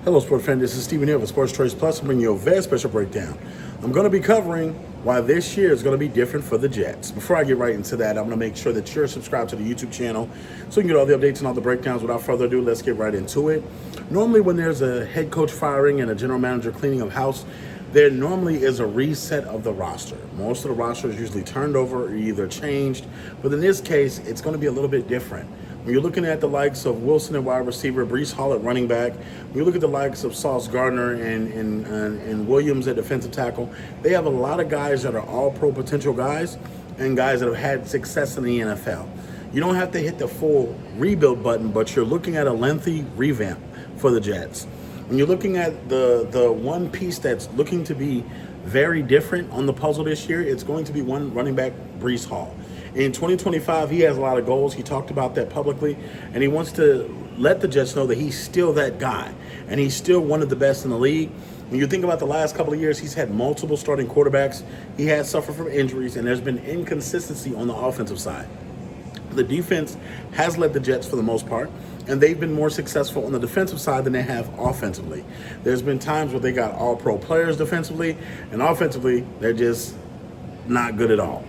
Hello, sports fan. This is Stephen Hill of Sports Choice Plus. I'm bringing you a very special breakdown. I'm going to be covering why this year is going to be different for the Jets. Before I get right into that, I'm going to make sure that you're subscribed to the YouTube channel so you can get all the updates and all the breakdowns. Without further ado, let's get right into it. Normally, when there's a head coach firing and a general manager cleaning of house, there normally is a reset of the roster. Most of the roster is usually turned over or either changed, but in this case, it's going to be a little bit different. When you're looking at the likes of Wilson at wide receiver, Breece Hall at running back, when you look at the likes of Sauce Gardner and Williams at defensive tackle, they have a lot of guys that are all-pro potential guys and guys that have had success in the NFL. You don't have to hit the full rebuild button, but you're looking at a lengthy revamp for the Jets. When you're looking at the one piece that's looking to be very different on the puzzle this year, it's going to be one running back, Breece Hall. In 2025, he has a lot of goals. He talked about that publicly, and he wants to let the Jets know that he's still that guy, and he's still one of the best in the league. When you think about the last couple of years, he's had multiple starting quarterbacks. He has suffered from injuries, and there's been inconsistency on the offensive side. The defense has led the Jets for the most part, and they've been more successful on the defensive side than they have offensively. There's been times where they got all-pro players defensively, and offensively, they're just not good at all.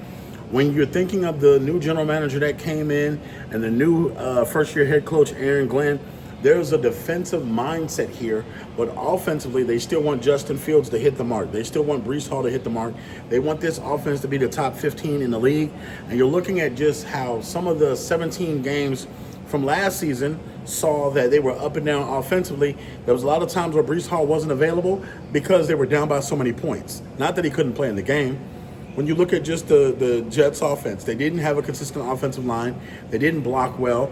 When you're thinking of the new general manager that came in and the new first-year head coach, Aaron Glenn, there's a defensive mindset here, but offensively, they still want Justin Fields to hit the mark. They still want Breece Hall to hit the mark. They want this offense to be the top 15 in the league. And you're looking at just how some of the 17 games from last season saw that they were up and down offensively. There was a lot of times where Breece Hall wasn't available because they were down by so many points. Not that he couldn't play in the game. When you look at just the Jets offense, they didn't have a consistent offensive line. They didn't block well.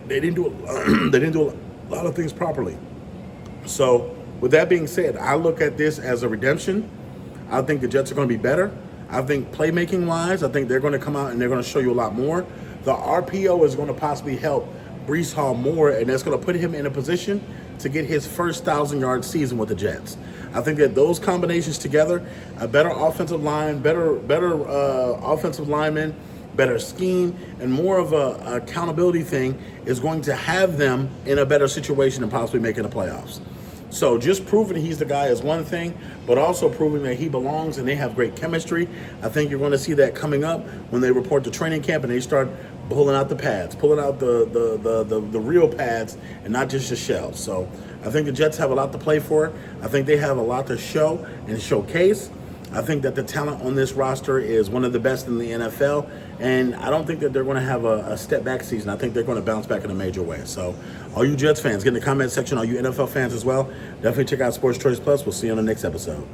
They didn't do a lot of things properly. So with that being said, I look at this as a redemption. I think the Jets are going to be better. I think playmaking-wise, I think they're going to come out and they're going to show you a lot more. The RPO is going to possibly help Breece Hall more, and that's going to put him in a position to get his first 1,000-yard season with the Jets. I think that those combinations together, a better offensive line, better offensive linemen, better scheme, and more of a accountability thing is going to have them in a better situation and possibly making the playoffs. So just proving he's the guy is one thing, but also proving that he belongs and they have great chemistry. I think you're going to see that coming up when they report to training camp and they start pulling out the pads, pulling out the real pads and not just the shells. So I think the Jets have a lot to play for. I think they have a lot to show and showcase. I think that the talent on this roster is one of the best in the NFL, and I don't think that they're going to have a step back season. I think they're going to bounce back in a major way. So all you Jets fans, get in the comment section. All you NFL fans as well, definitely check out Sports Choice Plus. We'll see you on the next episode.